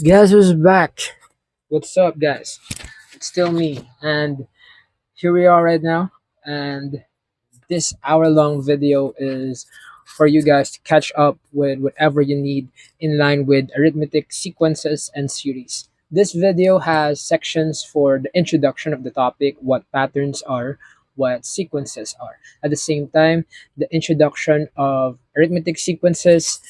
Guess who's back? What's up, guys? It's still me, and here we are right now. And this hour-long video is for you guys to catch up with whatever you need in line with arithmetic sequences and series. This video has sections for the introduction of the topic, what patterns are, what sequences are. At the same time, the introduction of arithmetic sequences,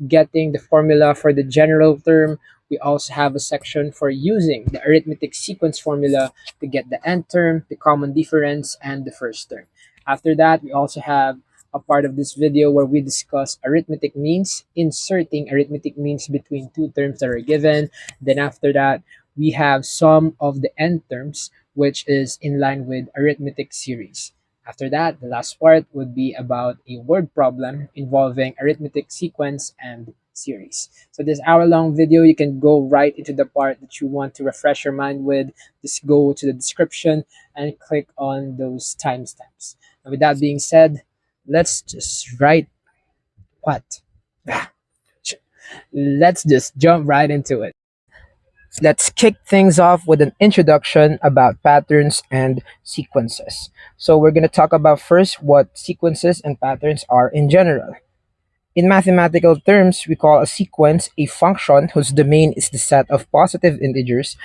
getting the formula for the general term. We also have a section for using the arithmetic sequence formula to get the end term, the common difference, and the first term. After that, we also have a part of this video where we discuss arithmetic means, inserting arithmetic means between two terms that are given. Then after that, we have some of the end terms, which is in line with arithmetic series. After that, the last part would be about a word problem involving arithmetic sequence and series. So this hour-long video, you can go right into the part that you want to refresh your mind with. Just go to the description and click on those timestamps. And with that being said, let's just write what? Let's just jump right into it. Let's kick things off with an introduction about patterns and sequences. So we're going to talk about first what sequences and patterns are in general. In mathematical terms, we call a sequence a function whose domain is the set of positive integers,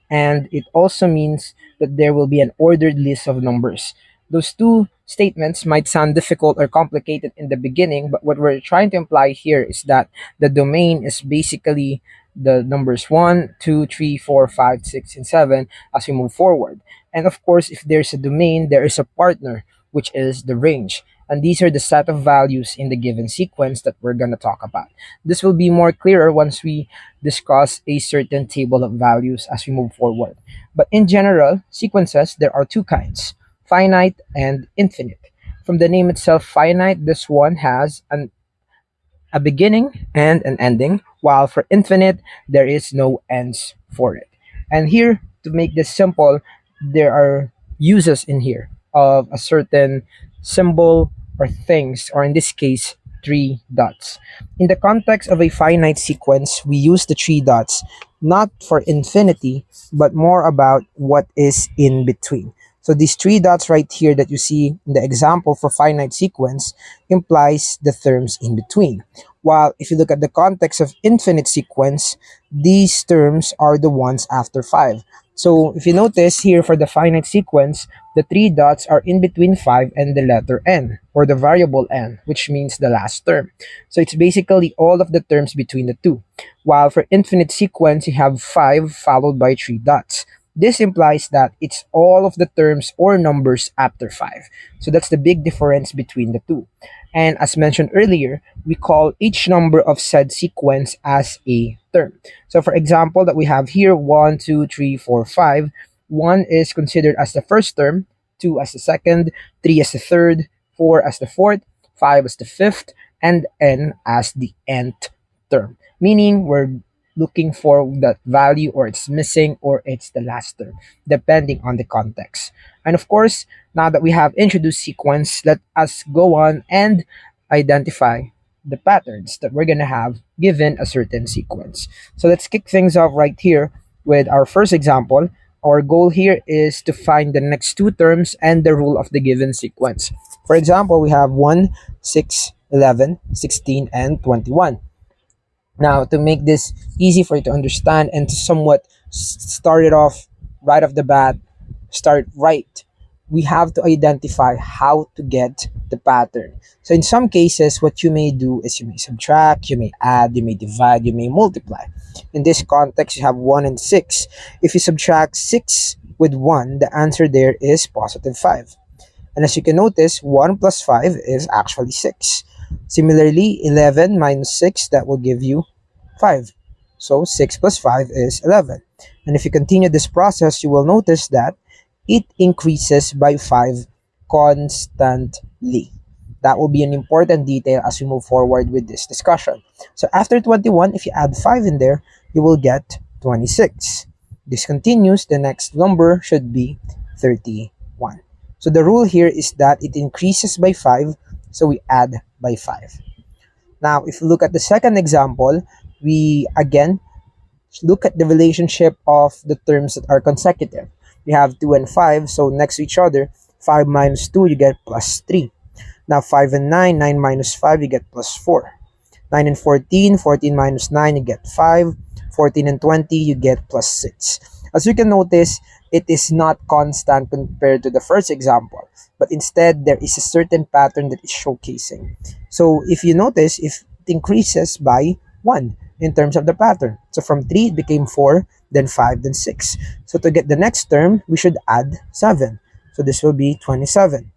and it also means that there will be an ordered list of numbers. Those two statements might sound difficult or complicated in the beginning, but what we're trying to imply here is that the domain is basically the numbers 1, 2, 3, 4, 5, 6, and 7 as we move forward. And of course, if there's a domain, there is a partner, which is the range. And these are the set of values in the given sequence that we're going to talk about. This will be more clearer once we discuss a certain table of values as we move forward. But in general, sequences, there are two kinds, finite and infinite. From the name itself, finite, this one has a beginning and an ending, while for infinite, there is no ends for it. And here, to make this simple, there are uses in here of a certain symbol or things, or in this case, three dots. In the context of a finite sequence, we use the three dots not for infinity, but more about what is in between. So these three dots right here that you see in the example for finite sequence implies the terms in between. While if you look at the context of infinite sequence, these terms are the ones after 5. So if you notice here for the finite sequence, the three dots are in between 5 and the letter n, or the variable n, which means the last term. So it's basically all of the terms between the two. While for infinite sequence, you have 5 followed by 3 dots. This implies that it's all of the terms or numbers after 5. So that's the big difference between the two. And as mentioned earlier, we call each number of said sequence as a term. So for example, that we have here 1, 2, 3, 4, 5. 1 is considered as the first term, 2 as the second, 3 as the third, 4 as the fourth, 5 as the fifth, and n as the nth term. Meaning we're looking for that value, or it's missing, or it's the last term, depending on the context. And of course, now that we have introduced sequence, let us go on and identify the patterns that we're going to have given a certain sequence. So let's kick things off right here with our first example. Our goal here is to find the next two terms and the rule of the given sequence. For example, we have 1, 6, 11, 16, and 21. Now, to make this easy for you to understand and to somewhat start it off right off the bat, start right, we have to identify how to get the pattern. So in some cases, what you may do is you may subtract, you may add, you may divide, you may multiply. In this context, you have 1 and 6. If you subtract 6 with 1, the answer there is positive 5. And as you can notice, 1 plus 5 is actually 6. Similarly, 11 minus 6, that will give you 5. So 6 plus 5 is 11. And if you continue this process, you will notice that it increases by 5 constantly. That will be an important detail as we move forward with this discussion. So after 21, if you add 5 in there, you will get 26. This continues, the next number should be 31. So the rule here is that it increases by 5, so we add by 5. Now, if you look at the second example, we again look at the relationship of the terms that are consecutive. We have 2 and 5, so next to each other, 5 minus 2, you get plus 3. Now 5 and 9, 9 minus 5, you get plus 4. 9 and 14, 14 minus 9, you get 5. 14 and 20, you get plus 6. As you can notice, it is not constant compared to the first example, but instead there is a certain pattern that is showcasing. So if you notice, if it increases by 1 in terms of the pattern. So from 3, it became 4, then 5, then 6. So to get the next term, we should add 7. So this will be 27.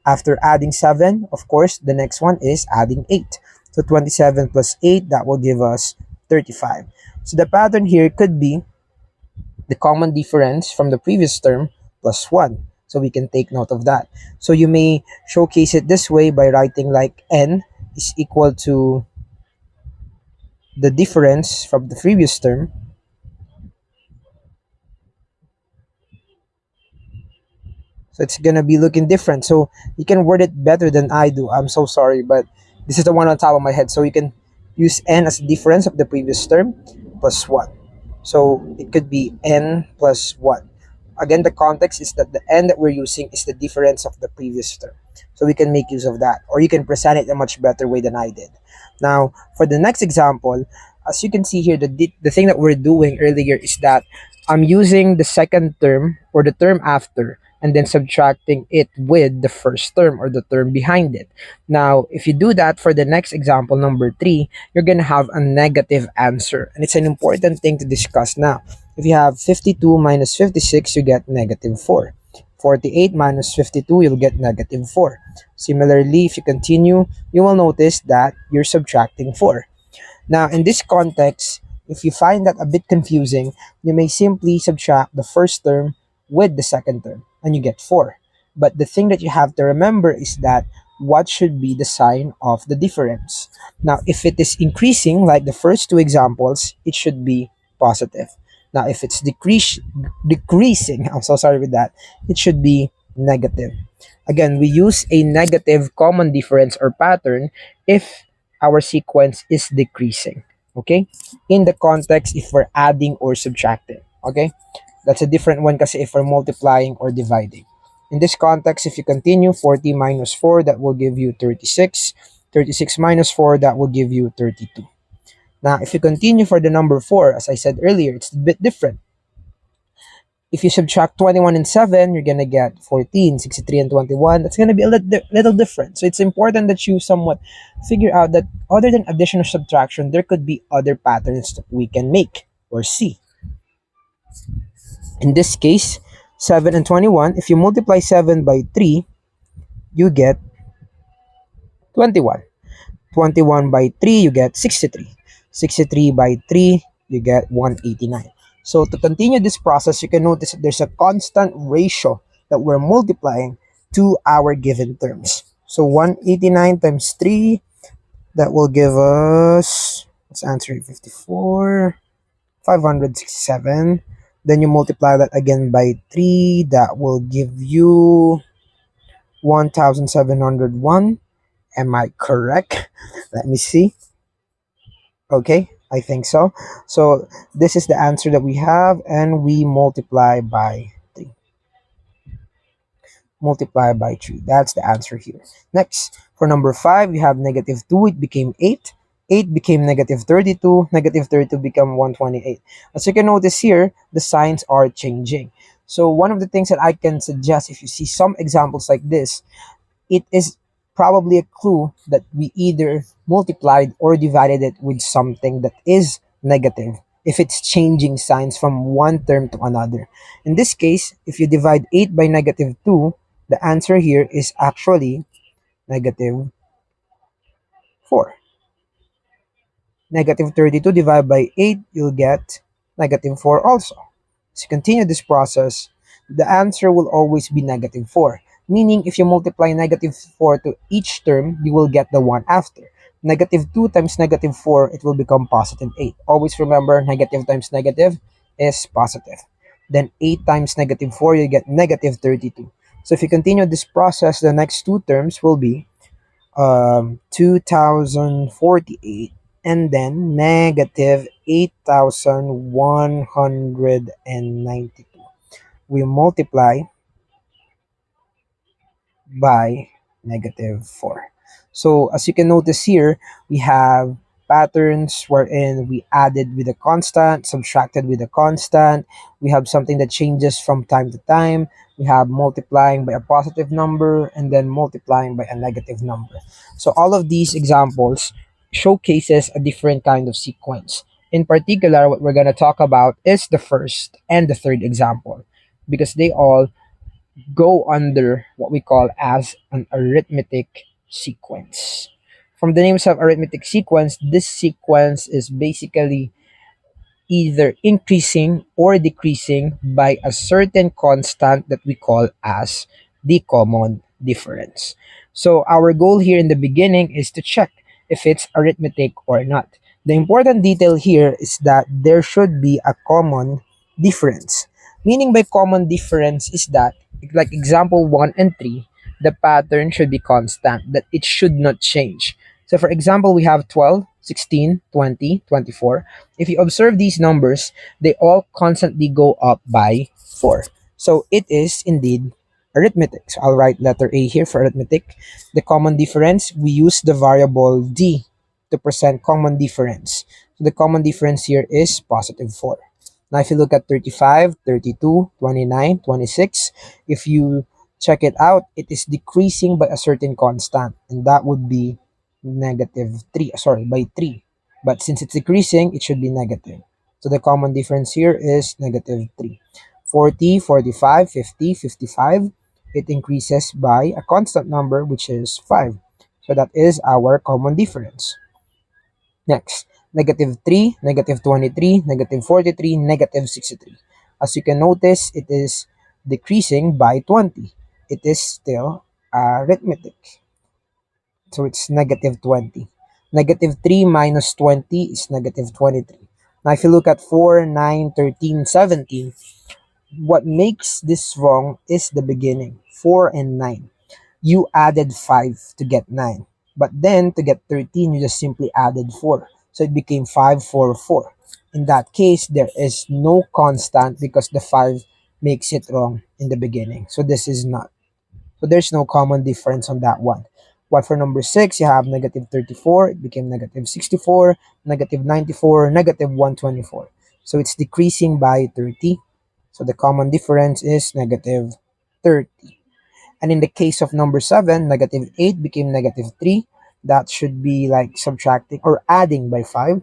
After adding 7, of course, the next one is adding 8. So 27 plus 8, that will give us 35. So the pattern here could be the common difference from the previous term plus 1. So we can take note of that. So you may showcase it this way by writing like n is equal to the difference from the previous term. So it's gonna be looking different. So you can word it better than I do. I'm so sorry, but this is the one on top of my head. So you can use n as the difference of the previous term plus 1. So it could be n plus 1. Again, the context is that the n that we're using is the difference of the previous term. So we can make use of that. Or you can present it in a much better way than I did. Now, for the next example, as you can see here, the thing that we're doing earlier is that I'm using the second term or the term after and then subtracting it with the first term or the term behind it. Now, if you do that for the next example, number 3, you're going to have a negative answer. And it's an important thing to discuss now. If you have 52 minus 56, you get negative 4. 48 minus 52, you'll get negative 4. Similarly, if you continue, you will notice that you're subtracting 4. Now, in this context, if you find that a bit confusing, you may simply subtract the first term with the second term, and you get 4. But the thing that you have to remember is that what should be the sign of the difference. Now, if it is increasing, like the first two examples, it should be positive. Now, if it's decreasing, I'm so sorry with that, it should be negative. Again, we use a negative common difference or pattern if our sequence is decreasing. Okay? In the context, if we're adding or subtracting. Okay? That's a different one kasi if we're multiplying or dividing. In this context, if you continue, 40 minus 4, that will give you 36. 36 minus 4, that will give you 32. Now, if you continue for the number 4, as I said earlier, it's a bit different. If you subtract 21 and 7, you're going to get 14, 63 and 21. That's going to be a little different. So it's important that you somewhat figure out that other than addition or subtraction, there could be other patterns that we can make or see. In this case, 7 and 21, if you multiply 7 by 3, you get 21. 21 by 3, you get 63. 63 by 3, you get 189. So to continue this process, you can notice that there's a constant ratio that we're multiplying to our given terms. So 189 times 3, that will give us, let's answer it, 54, 567. Then you multiply that again by 3, that will give you 1701. Am I correct? Let me see. Okay, I think so. So this is the answer that we have, and we multiply by 3. Multiply by 3. That's the answer here. Next, for number 5, we have negative 2. It became 8. 8 became negative 32. Negative 32 became 128. As you can notice here, the signs are changing. So one of the things that I can suggest, if you see some examples like this, it is probably a clue that we either multiplied or divided it with something that is negative if it's changing signs from one term to another. In this case, if you divide 8 by negative 2, the answer here is actually negative 4. Negative 32 divided by 8, you'll get negative 4 also. As you continue this process, the answer will always be negative 4. Meaning, if you multiply negative 4 to each term, you will get the one after. Negative 2 times negative 4, it will become positive 8. Always remember, negative times negative is positive. Then 8 times negative 4, you get negative 32. So if you continue this process, the next two terms will be 2048 and then negative 8,192. We multiply by negative 4. So as you can notice here, we have patterns wherein we added with a constant, subtracted with a constant. We have something that changes from time to time. We have multiplying by a positive number and then multiplying by a negative number. So all of these examples showcases a different kind of sequence. In particular, what we're going to talk about is the first and the third example because they all go under what we call as an arithmetic sequence. From the names of arithmetic sequence, this sequence is basically either increasing or decreasing by a certain constant that we call as the common difference. So our goal here in the beginning is to check if it's arithmetic or not. The important detail here is that there should be a common difference. Meaning by common difference is that, like example 1 and 3, the pattern should be constant, that it should not change. So for example, we have 12, 16, 20, 24. If you observe these numbers, they all constantly go up by 4. So it is indeed arithmetic. So I'll write letter A here for arithmetic. The common difference, we use the variable D to present common difference. So the common difference here is positive 4. Now if you look at 35, 32, 29, 26, if you check it out, it is decreasing by a certain constant, and that would be negative 3, sorry, by 3. But since it's decreasing, it should be negative. So the common difference here is negative 3. 40, 45, 50, 55, it increases by a constant number, which is 5. So that is our common difference. Next, negative 3, negative 23, negative 43, negative 63. As you can notice, it is decreasing by 20. It is still arithmetic. So it's negative 20. Negative 3 minus 20 is negative 23. Now, if you look at 4, 9, 13, 17, what makes this wrong is the beginning, 4 and 9. You added 5 to get 9. But then, to get 13, you just simply added 4. So it became 5, 4, 4. In that case, there is no constant because the 5 makes it wrong in the beginning. So this is not. So there's no common difference on that one. But for number 6, you have negative 34, it became negative 64, negative 94, negative 124. So it's decreasing by 30. So the common difference is negative 30. And in the case of number 7, negative 8 became negative 3. That should be like subtracting or adding by 5.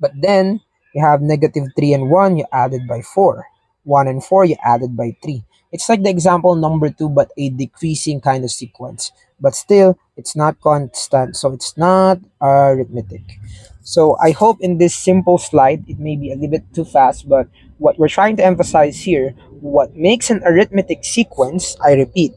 But then you have negative 3 and 1, you added by 4. 1 and 4, you added by 3. It's like the example number 2, but a decreasing kind of sequence. But still, it's not constant, so it's not arithmetic. So I hope in this simple slide, it may be a little bit too fast, but what we're trying to emphasize here, what makes an arithmetic sequence, I repeat,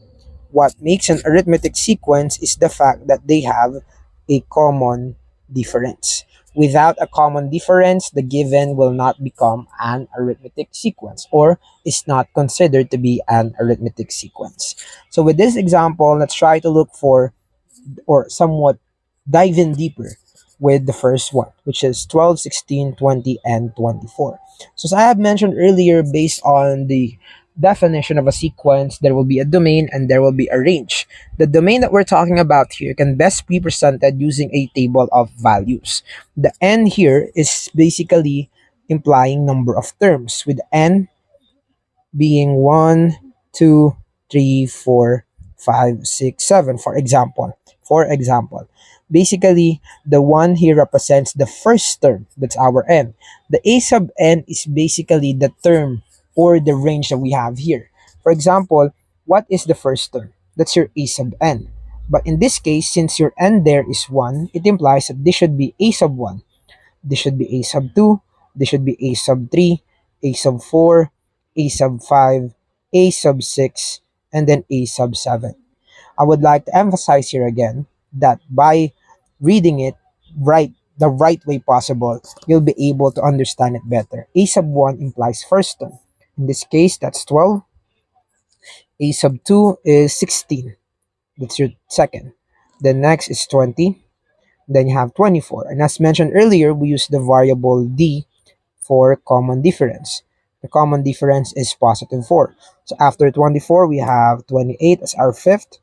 what makes an arithmetic sequence is the fact that they have a common difference. Without a common difference, the given will not become an arithmetic sequence or is not considered to be an arithmetic sequence. So with this example, let's try to look for or somewhat dive in deeper with the first one, which is 12, 16, 20, and 24. So as I have mentioned earlier, based on the definition of a sequence, there will be a domain and there will be a range. The domain that we're talking about here can best be presented using a table of values. The n here is basically implying number of terms, with n being 1, 2, 3, 4, 5, 6, 7, for example. For example, basically, the 1 here represents the first term. That's our n. The a sub n is basically the term or the range that we have here. For example, what is the first term? That's your a sub n. But in this case, since your n there is 1, it implies that this should be a sub 1. This should be a sub 2, this should be a sub 3, a sub 4, a sub 5, a sub 6, and then a sub 7. I would like to emphasize here again that by reading it the right way possible, you'll be able to understand it better. A sub 1 implies first term. In this case, that's 12. A sub 2 is 16. That's your second. The next is 20. Then you have 24. And as mentioned earlier, we use the variable d for common difference. The common difference is positive 4. So after 24, we have 28 as our fifth,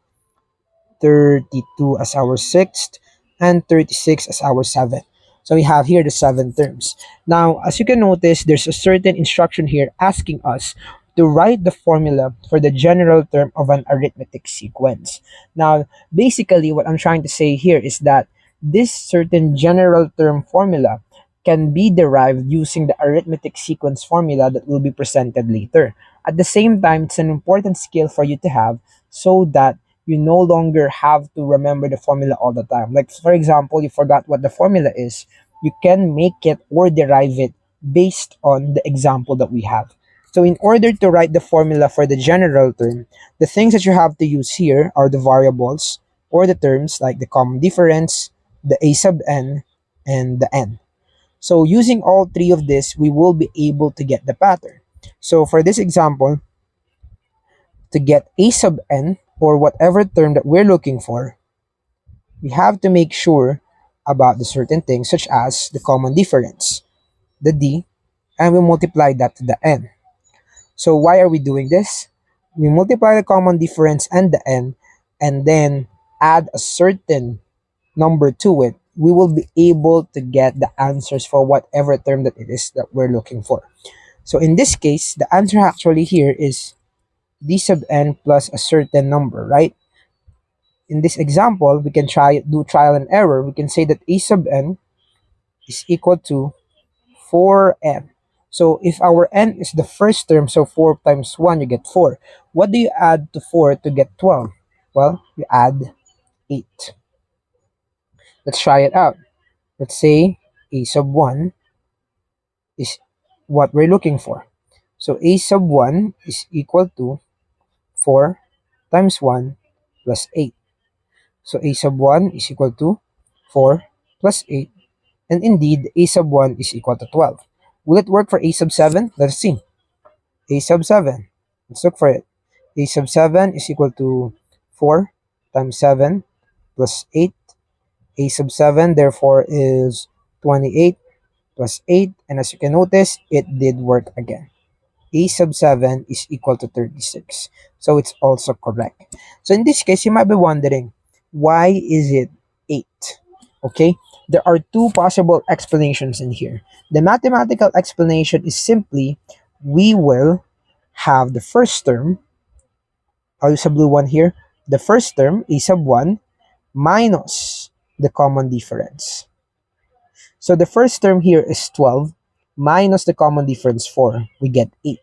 32 as our sixth, and 36 as our seventh. So we have here the seven terms. Now, as you can notice, there's a certain instruction here asking us to write the formula for the general term of an arithmetic sequence. Now, basically, what I'm trying to say here is that this certain general term formula can be derived using the arithmetic sequence formula that will be presented later. At the same time, it's an important skill for you to have so that you no longer have to remember the formula all the time. Like, for example, you forgot what the formula is, you can make it or derive it based on the example that we have. So in order to write the formula for the general term, the things that you have to use here are the variables or the terms like the common difference, the a sub n, and the n. So using all three of this, we will be able to get the pattern. So for this example, to get a sub n, or whatever term that we're looking for, we have to make sure about the certain things such as the common difference, the d, and we multiply that to the n. So why are we doing this? We multiply the common difference and the n, and then add a certain number to it. We will be able to get the answers for whatever term that it is that we're looking for. So in this case, the answer actually here is d sub n plus a certain number, right? In this example, we can do trial and error. We can say that a sub n is equal to 4n. So if our n is the first term, so 4 times 1, you get 4. What do you add to 4 to get 12? Well, you add 8. Let's try it out. Let's say a sub 1 is what we're looking for. So a sub 1 is equal to 4 times 1 plus 8. So a sub 1 is equal to 4 plus 8. And indeed, a sub 1 is equal to 12. Will it work for a sub 7? Let's see. A sub 7. Let's look for it. A sub 7 is equal to 4 times 7 plus 8. A sub 7 therefore is 28 plus 8. And as you can notice, it did work again. A sub 7 is equal to 36. So it's also correct. So in this case, you might be wondering, why is it 8? Okay, there are two possible explanations in here. The mathematical explanation is simply, we will have the first term, I'll use a blue one here, the first term, a sub 1, minus the common difference. So the first term here is 12, minus the common difference 4, we get 8.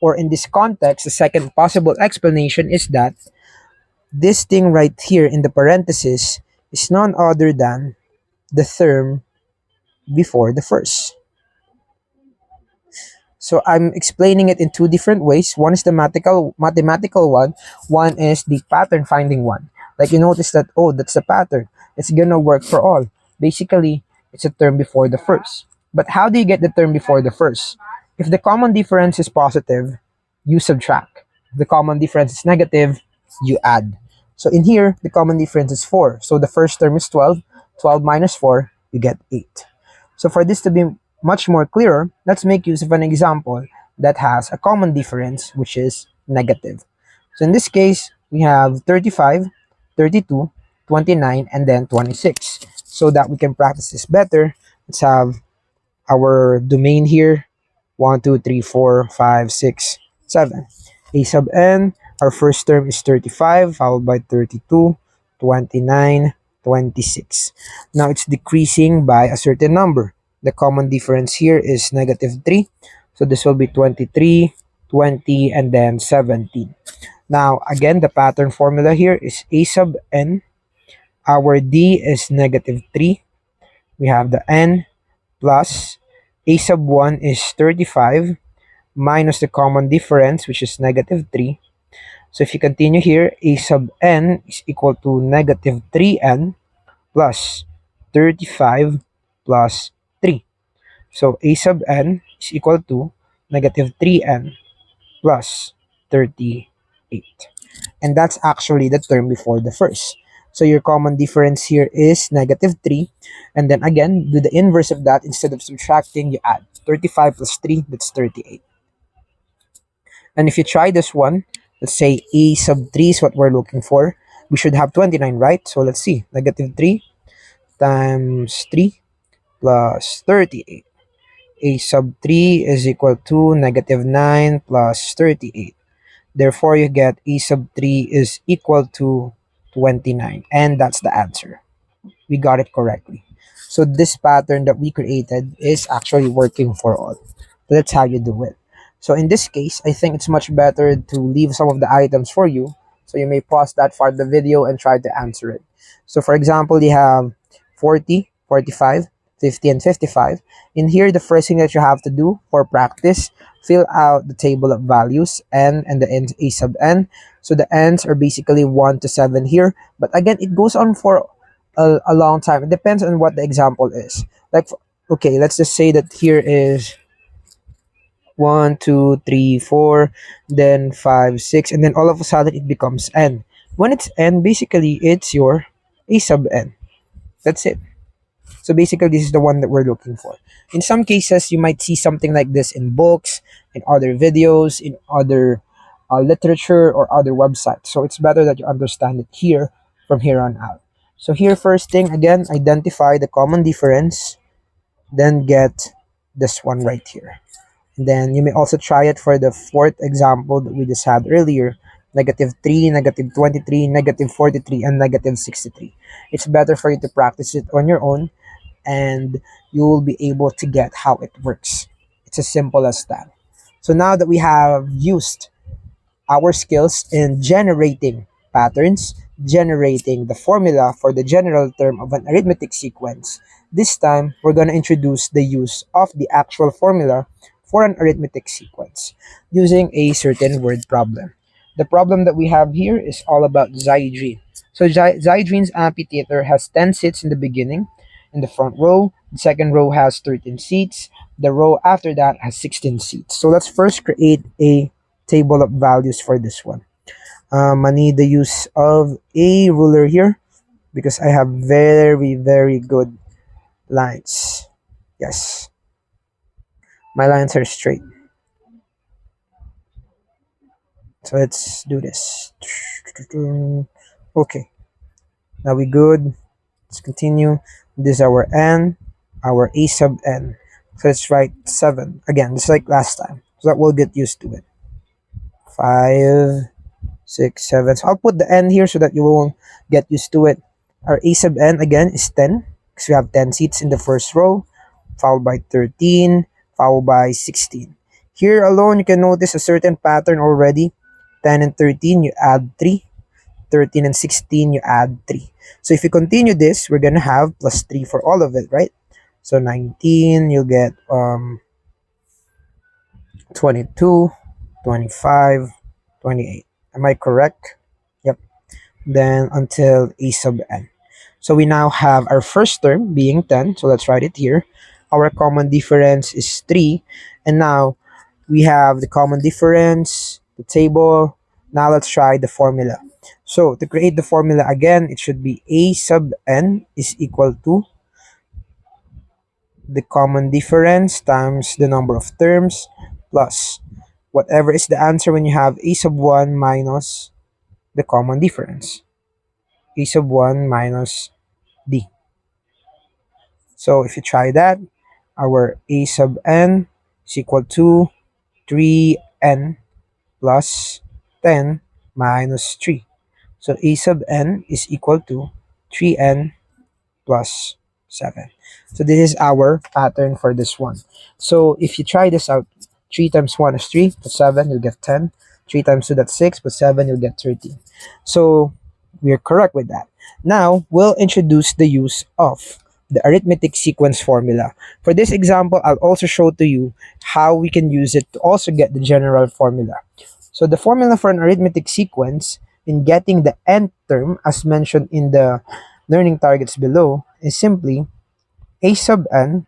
Or in this context, the second possible explanation is that this thing right here in the parenthesis is none other than the term before the first. So I'm explaining it in two different ways. One is the mathematical one. One is the pattern finding one. Like you notice that, oh, that's the pattern. It's gonna work for all. Basically, it's a term before the first. But how do you get the term before the first? If the common difference is positive, you subtract. If the common difference is negative, you add. So in here, the common difference is 4. So the first term is 12. 12 minus 4, you get 8. So for this to be much more clearer, let's make use of an example that has a common difference, which is negative. So in this case, we have 35, 32, 29, and then 26. So that we can practice this better, let's have our domain here, 1, 2, 3, 4, 5, 6, 7. A sub n, our first term is 35, followed by 32, 29, 26. Now it's decreasing by a certain number. The common difference here is negative 3. So this will be 23, 20, and then 17. Now, again, the pattern formula here is a sub n. Our d is negative 3. We have the n plus a sub 1 is 35 minus the common difference, which is negative 3. So if you continue here, a sub n is equal to negative 3n plus 35 plus 3. So a sub n is equal to negative 3n plus 38. And that's actually the term before the first. So your common difference here is negative 3. And then again, do the inverse of that. Instead of subtracting, you add 35 plus 3, that's 38. And if you try this one, let's say a sub 3 is what we're looking for. We should have 29, right? So let's see. Negative 3 times 3 plus 38. A sub 3 is equal to negative 9 plus 38. Therefore, you get a sub 3 is equal to 29. And that's the answer. We got it correctly. So this pattern that we created is actually working for all. That's how you do it. So in this case, I think it's much better to leave some of the items for you. So you may pause that part of the video and try to answer it. So for example, you have 40, 45, 50, and 55. In here, the first thing that you have to do for practice, fill out the table of values n and the ends a sub n. So the ends are basically 1 to 7 here. But again, it goes on for a long time. It depends on what the example is. Like, okay, let's just say that here is 1, 2, 3, 4, then 5, 6, and then all of a sudden it becomes n. When it's n, basically it's your a sub n. That's it. So basically, this is the one that we're looking for. In some cases, you might see something like this in books, in other videos, in other literature or other websites. So it's better that you understand it here from here on out. So here, first thing, again, identify the common difference, then get this one right here. And then you may also try it for the fourth example that we just had earlier, negative 3, negative 23, negative 43, and negative 63. It's better for you to practice it on your own, and you will be able to get how it works. It's as simple as that. So now that we have used our skills in generating patterns, generating the formula for the general term of an arithmetic sequence, this time we're going to introduce the use of the actual formula for an arithmetic sequence using a certain word problem. The problem that we have here is all about Zygrene. So Zygrene's amphitheater has 10 seats in the beginning, in the front row. The second row has 13 seats. The row after that has 16 seats. So let's first create a table of values for this one. I need the use of a ruler here because I have very, very good lines. Yes, my lines are straight. So let's do this. Okay, now we good. Let's continue. This is our n, our a sub n. So let's write 7 again, just like last time, so that we'll get used to it. 5, 6, 7. So I'll put the n here so that you won't get used to it. Our a sub n again is 10 because we have 10 seats in the first row, followed by 13, followed by 16. Here alone, you can notice a certain pattern already. 10 and 13, you add 3. 13 and 16, you add 3. So if you continue this, we're going to have plus 3 for all of it, right? So 19, you'll get 22, 25, 28. Am I correct? Yep. Then until a sub n. So we now have our first term being 10. So let's write it here. Our common difference is 3. And now we have the common difference, the table. Now let's try the formula. So to create the formula again, it should be a sub n is equal to the common difference times the number of terms plus whatever is the answer when you have a sub 1 minus the common difference. A sub 1 minus d. So if you try that, our a sub n is equal to 3n plus 10 minus 3. So a sub n is equal to 3n plus 7. So this is our pattern for this one. So if you try this out, 3 times 1 is 3, plus 7, you'll get 10. 3 times 2, that's 6, plus 7, you'll get 13. So we're correct with that. Now, we'll introduce the use of the arithmetic sequence formula. For this example, I'll also show to you how we can use it to also get the general formula. So the formula for an arithmetic sequence in getting the nth term, as mentioned in the learning targets below, is simply a sub n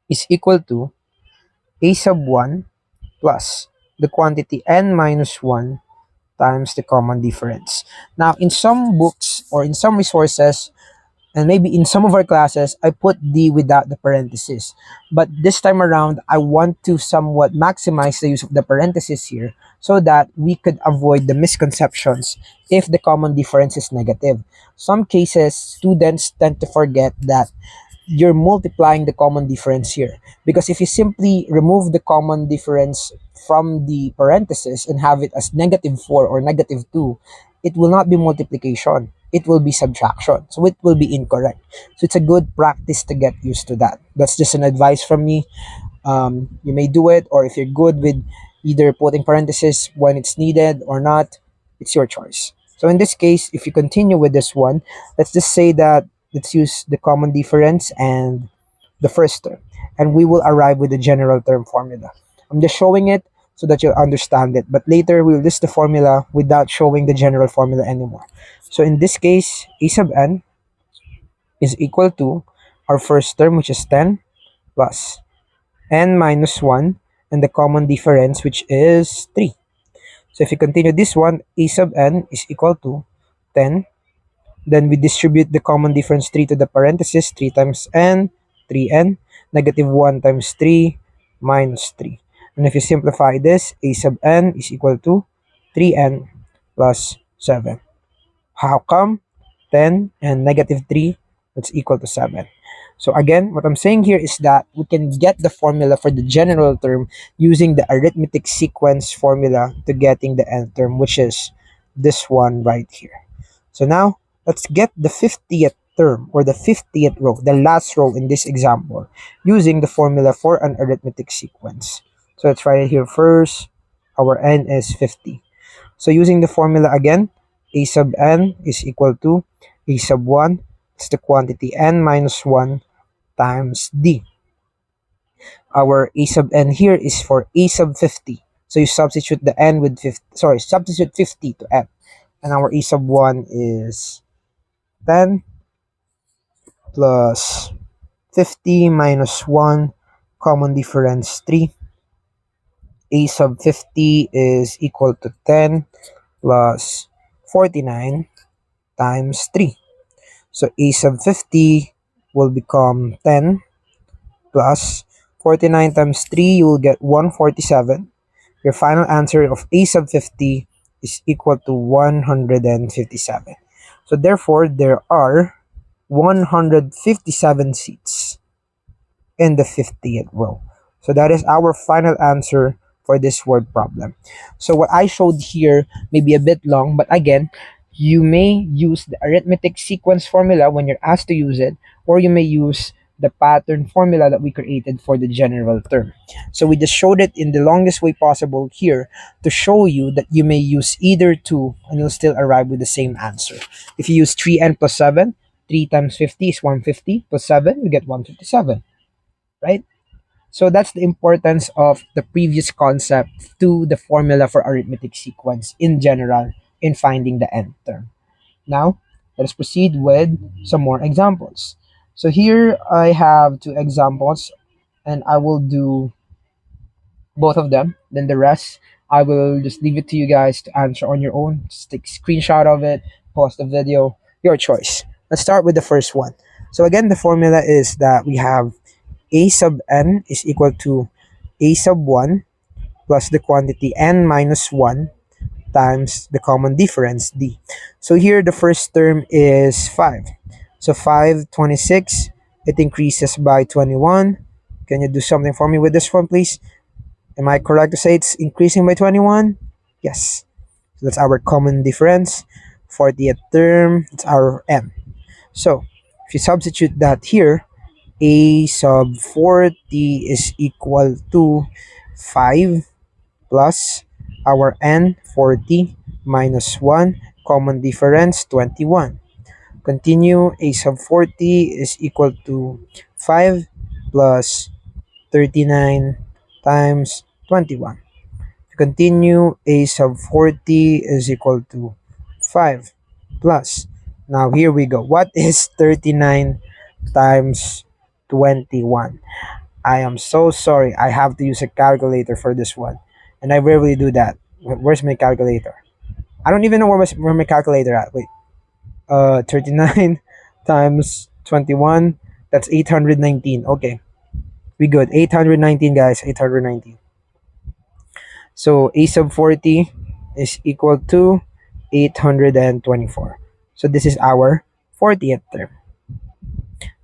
is equal to a sub 1 plus the quantity n minus 1 times the common difference. Now, in some books or in some resources, and maybe in some of our classes, I put D without the parenthesis. But this time around, I want to somewhat maximize the use of the parenthesis here so that we could avoid the misconceptions if the common difference is negative. Some cases, students tend to forget that you're multiplying the common difference here. Because if you simply remove the common difference from the parenthesis and have it as -4 or -2, it will not be multiplication. It will be subtraction. So it will be incorrect. So it's a good practice to get used to that. That's just an advice from me. You may do it, or if you're good with either putting parentheses when it's needed or not, it's your choice. So in this case, if you continue with this one, let's just say that let's use the common difference and the first term, and we will arrive with the general term formula. I'm just showing it so that you'll understand it, but later we'll list the formula without showing the general formula anymore. So in this case, a sub n is equal to our first term, which is 10, plus n minus 1, and the common difference, which is 3. So if you continue this one, a sub n is equal to 10. Then we distribute the common difference 3 to the parenthesis, 3 times n, 3n, -1 times 3, minus 3. And if you simplify this, a sub n is equal to 3n plus 7. How come 10 and -3, that's equal to 7? So again, what I'm saying here is that we can get the formula for the general term using the arithmetic sequence formula to getting the nth term, which is this one right here. So now, let's get the 50th term, or the 50th row, the last row in this example, using the formula for an arithmetic sequence. So let's write it here first. Our n is 50. So using the formula again, a sub n is equal to a sub 1, it's the quantity n minus 1 times d. Our a sub n here is for a sub 50. So you substitute the n with 50, substitute 50 to n. And our a sub 1 is 10 plus 50 minus 1, common difference 3. A sub 50 is equal to 10 plus 49 times 3. So a sub 50 will become 10 plus 49 times 3, you will get 147. Your final answer of a sub 50 is equal to 157. So therefore, there are 157 seats in the 50th row. So that is our final answer for this word problem. So what I showed here may be a bit long, but again, you may use the arithmetic sequence formula when you're asked to use it, or you may use the pattern formula that we created for the general term. So we just showed it in the longest way possible here to show you that you may use either two and you'll still arrive with the same answer. If you use 3n plus 7, 3 times 50 is 150, plus 7, you get 157, right? So that's the importance of the previous concept to the formula for arithmetic sequence in general in finding the nth term. Now, let us proceed with some more examples. So here I have two examples, and I will do both of them. Then the rest, I will just leave it to you guys to answer on your own. Just take a screenshot of it, pause the video, your choice. Let's start with the first one. So again, the formula is that we have a sub n is equal to a sub 1 plus the quantity n minus 1 times the common difference d. So here the first term is 5. So 5, 26, it increases by 21. Can you do something for me with this one, please? Am I correct to say it's increasing by 21? Yes. So that's our common difference. 40th term, it's our m. So if you substitute that here, a sub 40 is equal to 5 plus our n, 40, minus 1, common difference, 21. Continue, a sub 40 is equal to 5 plus 39 times 21. Continue, a sub 40 is equal to 5 plus. Now here we go. What is 39 times 21? I am so sorry. I have to use a calculator for this one. And I rarely do that. Where's my calculator? I don't even know where my calculator at. Wait. 39 times 21. That's 819. Okay. We good. 819, guys. 819. So a sub 40 is equal to 824. So this is our 40th term.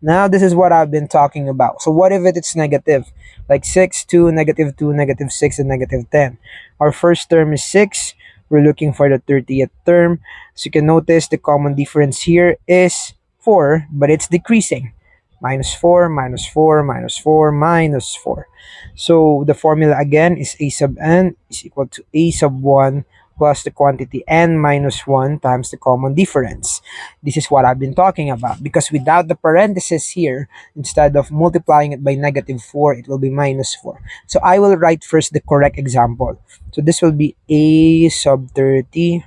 Now this is what I've been talking about. So what if it's negative? Like 6, 2, -2, -6, and -10. Our first term is 6. We're looking for the 30th term. So you can notice the common difference here is 4, but it's decreasing. -4, -4, -4, -4. So the formula again is a sub n is equal to a sub 1 plus the quantity n minus 1 times the common difference. This is what I've been talking about, because without the parenthesis here, instead of multiplying it by -4, it will be -4. So I will write first the correct example. So this will be a sub 30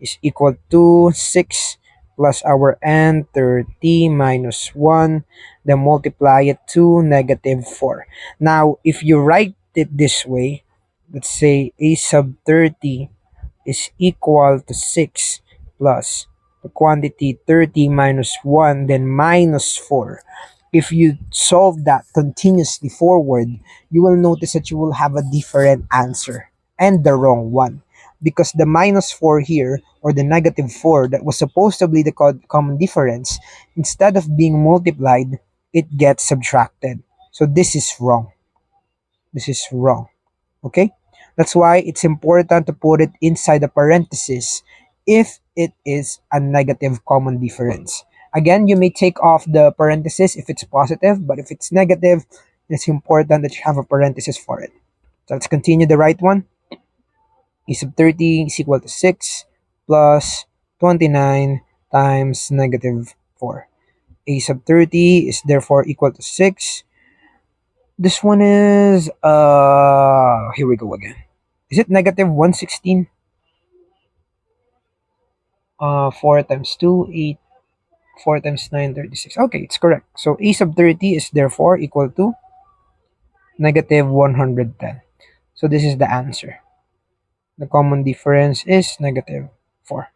is equal to 6 plus our n 30 minus 1, then multiply it to -4. Now, if you write it this way, let's say a sub 30 is equal to 6 plus the quantity 30 minus 1, then minus 4. If you solve that continuously forward, you will notice that you will have a different answer and the wrong one. Because the -4 here, or the -4, that was supposed to be the common difference, instead of being multiplied, it gets subtracted. So this is wrong. This is wrong. Okay? That's why it's important to put it inside the parenthesis if it is a negative common difference. Again, you may take off the parenthesis if it's positive, but if it's negative, it's important that you have a parenthesis for it. So let's continue the right one. A sub 30 is equal to 6 plus 29 times -4. A sub 30 is therefore equal to 6. This one is, here we go again. Is it -116? 4 times 2, 8. 4 times 9, 36. Okay, it's correct. So a sub 30 is therefore equal to -110. So this is the answer. The common difference is -4.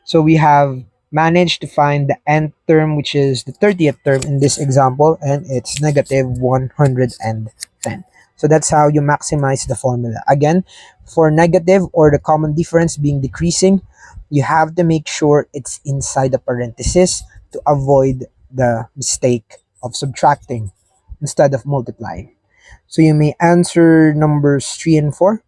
So we have managed to find the nth term, which is the 30th term in this example, and it's -110. So that's how you maximize the formula. Again, for negative or the common difference being decreasing, you have to make sure it's inside the parenthesis to avoid the mistake of subtracting instead of multiplying. So you may answer numbers 3 and 4.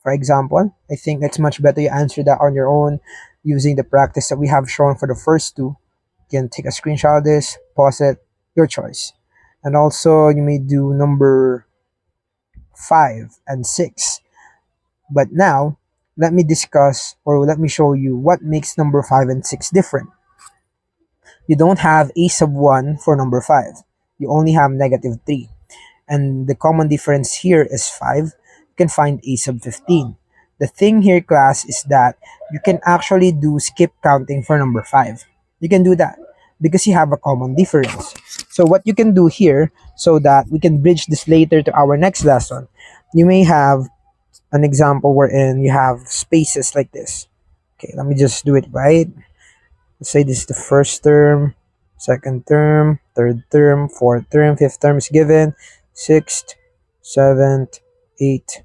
For example, I think it's much better you answer that on your own using the practice that we have shown for the first two. You can take a screenshot of this, pause it, your choice. And also, you may do number 5 and 6. But now, let me discuss, or let me show you what makes number 5 and 6 different. You don't have a sub 1 for number 5. You only have -3. And the common difference here is 5. You can find a sub 15. The thing here, class, is that you can actually do skip counting for number 5. You can do that because you have a common difference. So what you can do here, so that we can bridge this later to our next lesson, you may have an example wherein you have spaces like this. Okay, let me just do it right. Let's say this is the first term, second term, third term, fourth term, fifth term is given, sixth, seventh, eighth,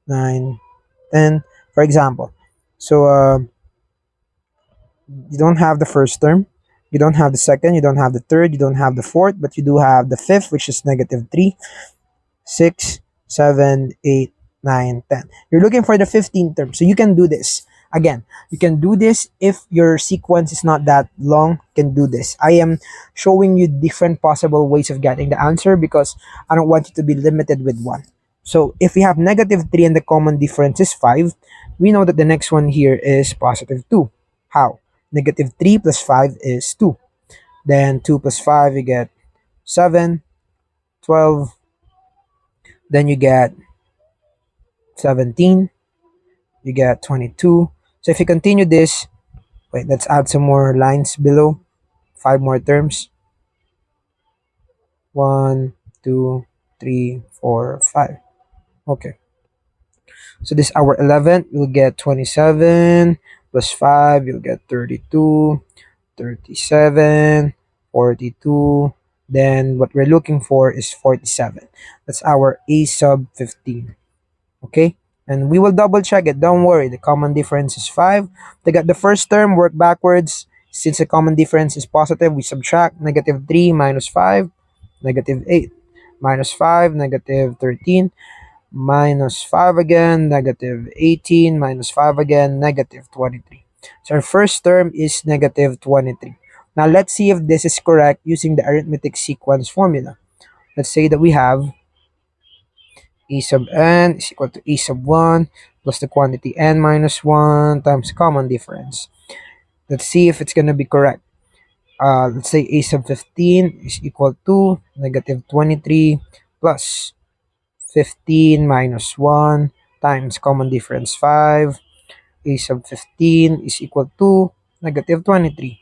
9, 10, for example. So you don't have the first term, you don't have the second, you don't have the third, you don't have the fourth, but you do have the fifth, which is -3, 6, 7, 8, 9, 10. You're looking for the 15th term, so you can do this. Again, you can do this if your sequence is not that long. You can do this. I am showing you different possible ways of getting the answer because I don't want you to be limited with one. So if we have -3 and the common difference is 5, we know that the next one here is +2. How? -3 plus 5 is 2. Then 2 plus 5, you get 7, 12. Then you get 17. You get 22. So if you continue this, wait, let's add some more lines below. 5 more terms. 1, 2, 3, 4, 5. Okay. So this our 11th, you'll get 27 plus 5, you'll get 32, 37, 42. Then what we're looking for is 47. That's our a sub 15. Okay? And we will double check it. Don't worry. The common difference is 5. They got the first term, work backwards. Since the common difference is positive, we subtract negative 3 minus 5, negative 8. Minus 5, negative 13. Minus 5 again, negative 18. Minus 5 again, negative 23. So our first term is negative 23. Now let's see if this is correct using the arithmetic sequence formula. Let's say that we have a sub n is equal to a sub 1 plus the quantity n minus 1 times common difference. Let's see if it's going to be correct. Let's say a sub 15 is equal to negative 23 plus 15 minus 1 times common difference 5. A sub 15 is equal to negative 23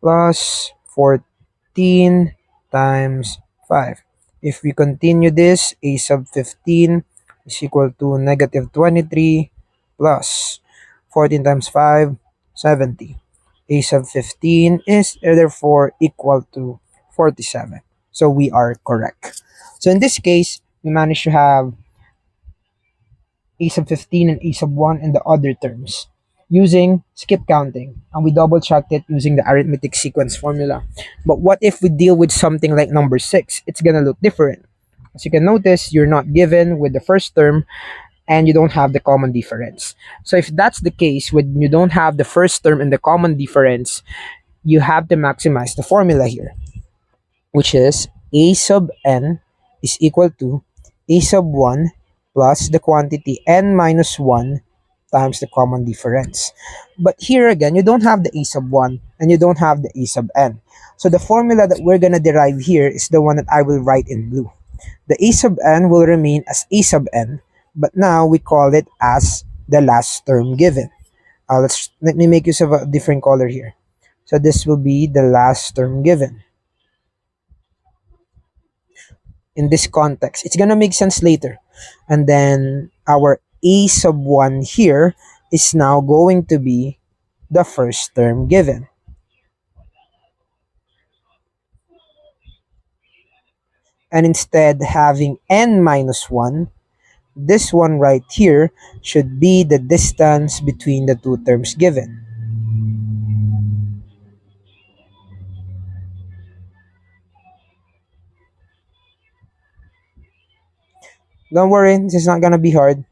plus 14 times 5. If we continue this, a sub 15 is equal to negative 23 plus 14 times 5, 70. A sub 15 is therefore equal to 47. So we are correct. So in this case, we managed to have a sub 15 and a sub 1 in the other terms using skip counting, and we double checked it using the arithmetic sequence formula. But what if we deal with something like number 6? It's gonna look different. As you can notice, you're not given with the first term and you don't have the common difference. So if that's the case, when you don't have the first term and the common difference, you have to maximize the formula here, which is a sub n is equal to a sub 1 plus the quantity n minus 1 times the common difference. But here again, you don't have the a sub 1 and you don't have the a sub n. So the formula that we're going to derive here is the one that I will write in blue. The a sub n will remain as a sub n, but now we call it as the last term given. Let me make use of a different color here. So this will be the last term given. In this context, it's gonna make sense later. And then our a sub 1 here is now going to be the first term given. And instead having n minus 1, this one right here should be the distance between the two terms given. Don't worry, this is not gonna be hard.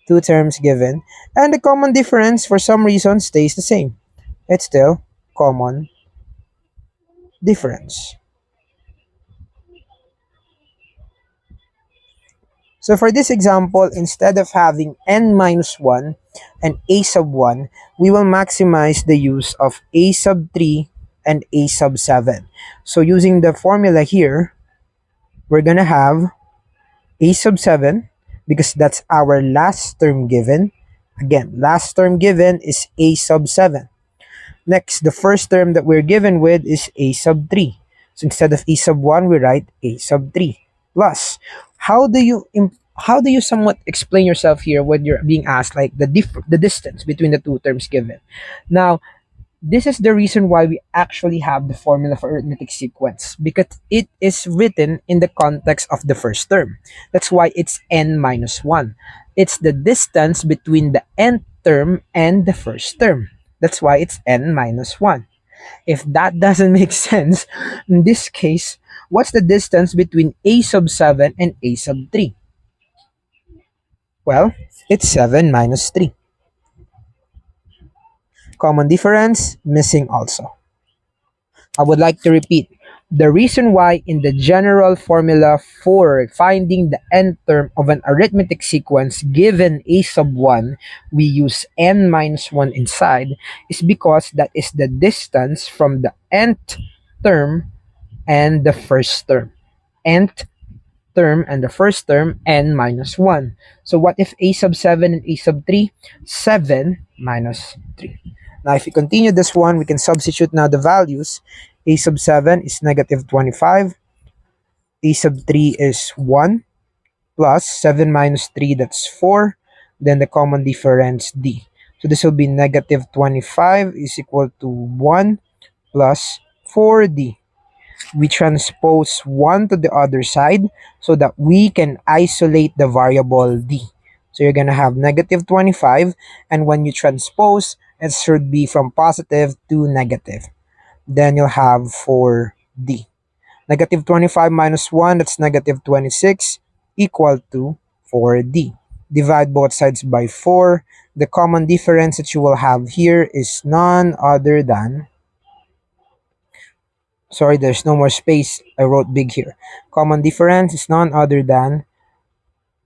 Two terms given, and the common difference for some reason stays the same. It's still common difference. So for this example, instead of having n minus 1 and a sub 1, we will maximize the use of a sub 3 and a sub 7. So using the formula here, we're gonna have a sub 7 because that's our last term given. Again, last term given is a sub 7. Next, the first term that we're given with is a sub 3. So instead of a sub 1, we write a sub 3 plus. How do you somewhat explain yourself here when you're being asked like the distance between the two terms given? Now, this is the reason why we actually have the formula for arithmetic sequence, because it is written in the context of the first term. That's why it's n minus 1. It's the distance between the nth term and the first term. That's why it's n minus 1. If that doesn't make sense, in this case, what's the distance between a sub 7 and a sub 3? Well, it's 7 minus 3. Common difference, missing also. I would like to repeat. The reason why in the general formula for finding the nth term of an arithmetic sequence given a sub 1, we use n minus 1 inside, is because that is the distance from the nth term and the first term. Nth term and the first term, n minus 1. So what if a sub 7 and a sub 3? 7 minus 3. Now if we continue this one, we can substitute now the values. A sub 7 is negative 25. A sub 3 is 1 plus 7 minus 3, that's 4. then the common difference d. So this will be negative 25 is equal to 1 plus 4d. We transpose 1 to the other side so that we can isolate the variable d. So you're going to have negative 25, and when you transpose, it should be from positive to negative. Then you'll have 4d. Negative 25 minus 1, that's negative 26, equal to 4d. Divide both sides by 4. The common difference that you will have here is none other than, sorry, there's no more space, I wrote big here. Common difference is none other than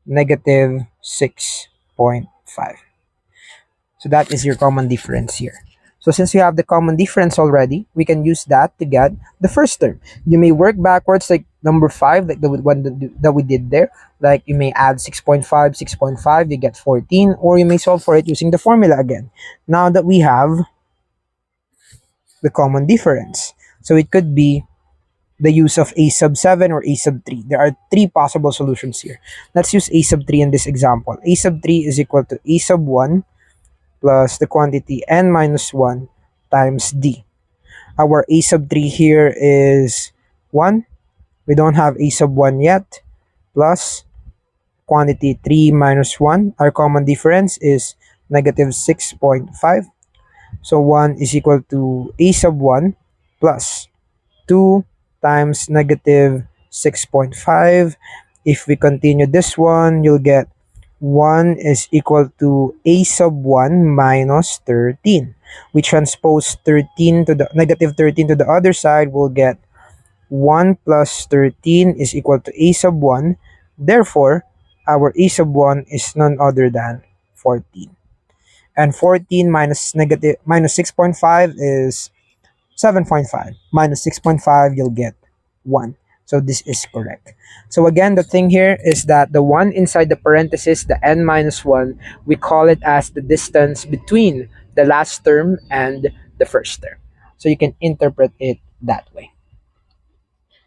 negative 6.5. So that is your common difference here. So since we have the common difference already, we can use that to get the first term. You may work backwards like number 5, like the one that we did there. Like you may add 6.5, 6.5, you get 14, or you may solve for it using the formula again. Now that we have the common difference. So it could be the use of a sub 7 or a sub 3. There are 3 possible solutions here. Let's use a sub 3 in this example. A sub 3 is equal to a sub 1 plus the quantity n minus 1 times d. Our a sub 3 here is 1. We don't have a sub 1 yet. Plus quantity 3 minus 1. Our common difference is negative 6.5. So 1 is equal to a sub 1 plus 2 times negative 6.5. If we continue this one, you'll get 1 is equal to a sub 1 minus 13. We transpose 13 to the negative 13 to the other side, we'll get 1 plus 13 is equal to a sub 1. Therefore, our a sub 1 is none other than 14. And 14 minus negative minus 6.5 is 7.5. Minus 6.5, you'll get 1. So this is correct. So again, the thing here is that the 1 inside the parenthesis, the n minus 1, we call it as the distance between the last term and the first term. So you can interpret it that way.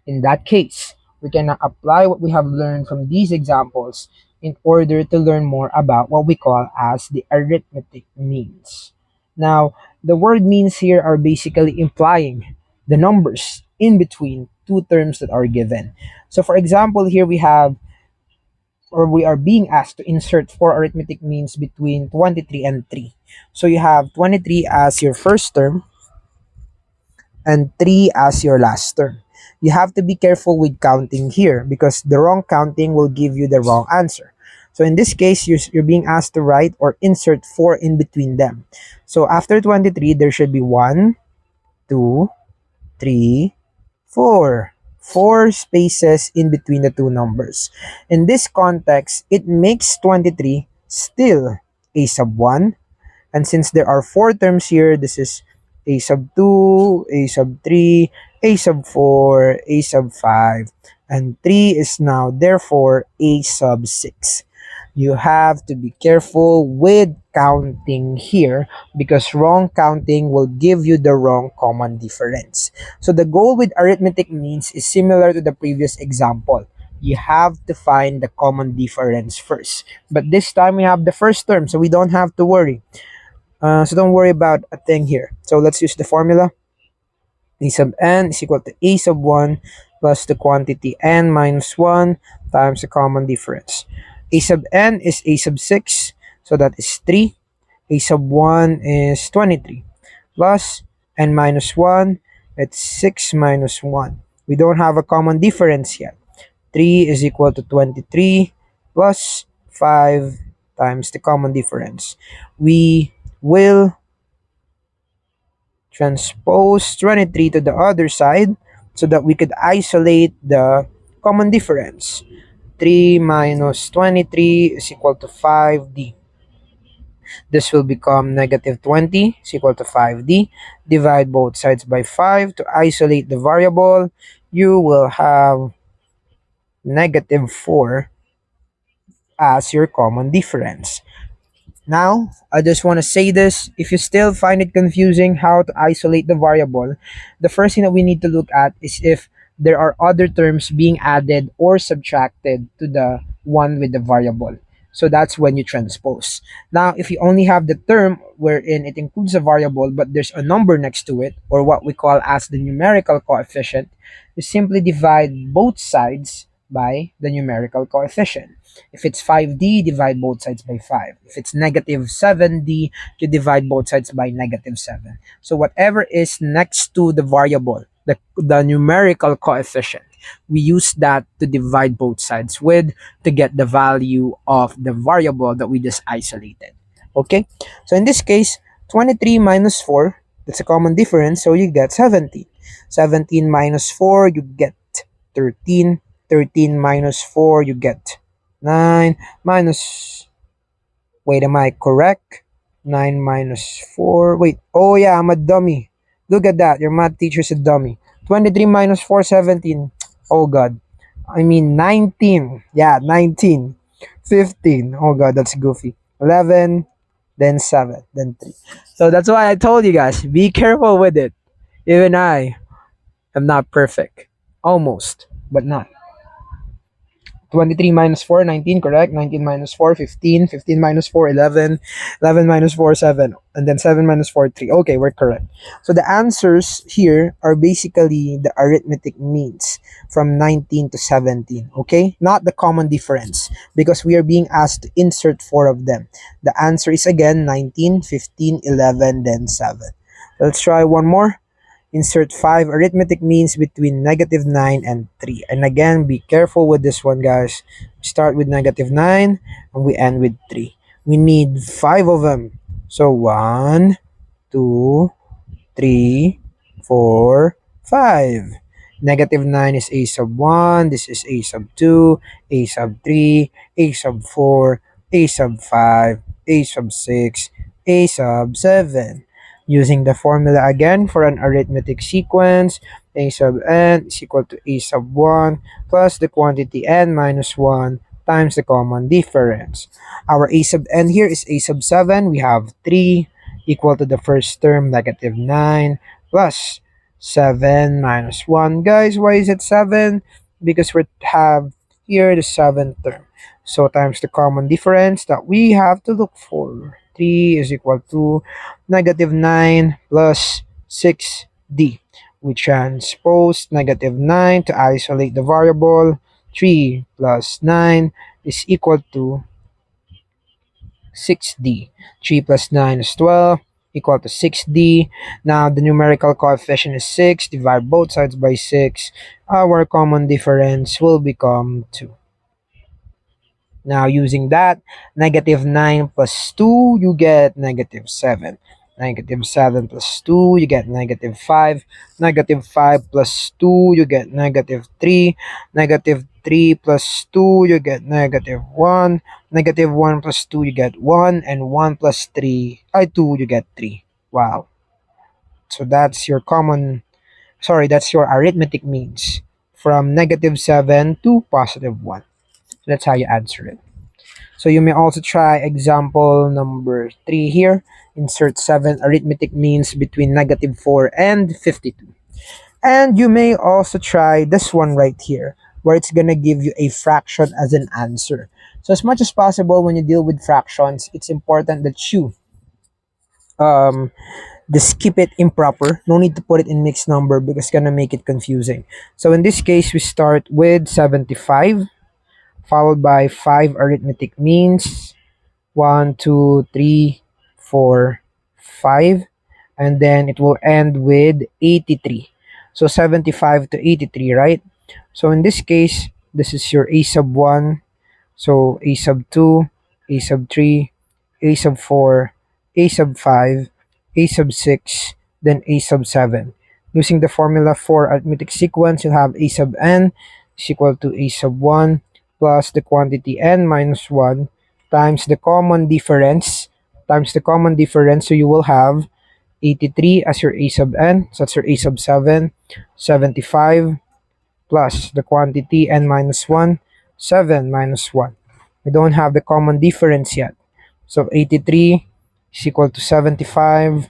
In that case, we can apply what we have learned from these examples in order to learn more about what we call as the arithmetic means. Now, the word means here are basically implying the numbers in between two terms that are given. So for example, here we have, or we are being asked to insert 4 arithmetic means between 23 and 3. So you have 23 as your first term and 3 as your last term. You have to be careful with counting here because the wrong counting will give you the wrong answer. So in this case, you're being asked to write or insert 4 in between them. So after 23, there should be 1, 2, 3, 4. 4 spaces in between the two numbers. In this context, it makes 23 still a sub 1. And since there are 4 terms here, this is a sub 2, a sub 3, a sub 4, a sub 5, and 3 is now therefore a sub 6. You have to be careful with counting here because wrong counting will give you the wrong common difference. So the goal with arithmetic means is similar to the previous example. You have to find the common difference first. But this time we have the first term, so we don't have to worry. So don't worry about a thing here. So let's use the formula. A sub n is equal to a sub 1 plus the quantity n minus 1 times the common difference. A sub n is a sub 6, so that is 3. A sub 1 is 23 plus n minus 1, it's 6 minus 1. We don't have a common difference yet. 3 is equal to 23 plus 5 times the common difference. We will transpose 23 to the other side so that we could isolate the common difference. 3 minus 23 is equal to 5d. This will become negative 20 is equal to 5d. Divide both sides by 5 to isolate the variable. You will have negative 4 as your common difference. Now, I just want to say this. If you still find it confusing how to isolate the variable, the first thing that we need to look at is if there are other terms being added or subtracted to the one with the variable. So that's when you transpose. Now, if you only have the term wherein it includes a variable but there's a number next to it, or what we call as the numerical coefficient, you simply divide both sides by the numerical coefficient. If it's 5d, divide both sides by 5. If it's negative 7d, you divide both sides by negative 7. So whatever is next to the variable, the numerical coefficient, we use that to divide both sides with to get the value of the variable that we just isolated. Okay, so in this case, 23 minus 4, that's a common difference, so you get 17. 17 minus 4, you get 13. 13 minus 4, you get 9. Minus, wait, am I correct? 9 minus 4, wait, oh yeah, I'm a dummy. Look at that, your math teacher's a dummy. 23 minus 4, 17. Oh god, I mean 19. Yeah, 19. 15. Oh god, that's goofy. 11, then 7, then 3. So that's why I told you guys, be careful with it. Even I am not perfect. Almost, but not. 23 minus 4, 19, correct? 19 minus 4, 15. 15 minus 4, 11. 11 minus 4, 7. And then 7 minus 4, 3. Okay, we're correct. So the answers here are basically the arithmetic means from 19 to 17. Okay? Not the common difference, because we are being asked to insert 4 of them. The answer is again 19, 15, 11, then 7. Let's try one more. Insert 5 arithmetic means between negative 9 and 3. And again, be careful with this one, guys. Start with negative 9 and we end with 3. We need 5 of them. So 1, 2, 3, 4, 5. Negative 9 is a sub 1. This is a sub 2, a sub 3, a sub 4, a sub 5, a sub 6, a sub 7. Using the formula again for an arithmetic sequence, a sub n is equal to a sub 1 plus the quantity n minus 1 times the common difference. Our a sub n here is a sub 7. We have 3 equal to the first term, negative 9 plus 7 minus 1. Guys, why is it 7? Because we have here the 7th term. So times the common difference that we have to look for. 3 is equal to negative 9 plus 6d. We transpose negative 9 to isolate the variable. 3 plus 9 is equal to 6d. 3 plus 9 is 12, equal to 6d. Now, the numerical coefficient is 6. Divide both sides by 6. Our common difference will become 2. Now, using that, negative 9 plus 2, you get negative 7. Negative 7 plus 2, you get negative 5. Negative 5 plus 2, you get negative 3. Negative 3 plus 2, you get negative 1. Negative 1 plus 2, you get 1. And 1 plus 3, 2, you get 3. Wow. So that's your that's your arithmetic means from negative 7 to positive 1. That's how you answer it. So you may also try example number 3 here. Insert 7 arithmetic means between negative 4 and 52. And you may also try this one right here, where it's going to give you a fraction as an answer. So as much as possible, when you deal with fractions, it's important that you just keep it improper. No need to put it in mixed number because it's going to make it confusing. So in this case, we start with 75. Followed by 5 arithmetic means 1, 2, 3, 4, 5, and then it will end with 83. So 75 to 83, right? So in this case, this is your a sub 1, so a sub 2, a sub 3, a sub 4, a sub 5, a sub 6, then a sub 7. Using the formula for arithmetic sequence, you'll have a sub n is equal to a sub 1 plus the quantity n minus 1 times the common difference, so you will have 83 as your a sub n, so that's your a sub 7, 75 plus the quantity n minus 1, 7 minus 1. We don't have the common difference yet, so 83 is equal to 75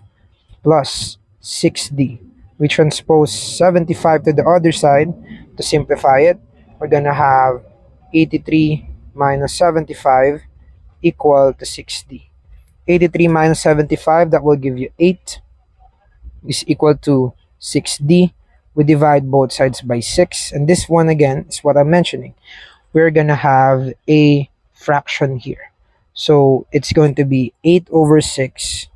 plus 6d. We transpose 75 to the other side to simplify it. We're gonna have 83 minus 75 equal to 60. 83 minus 75, that will give you 8, is equal to 6d. We divide both sides by 6, and this one again is what I'm mentioning. We're gonna have a fraction here. So it's going to be 8 over 6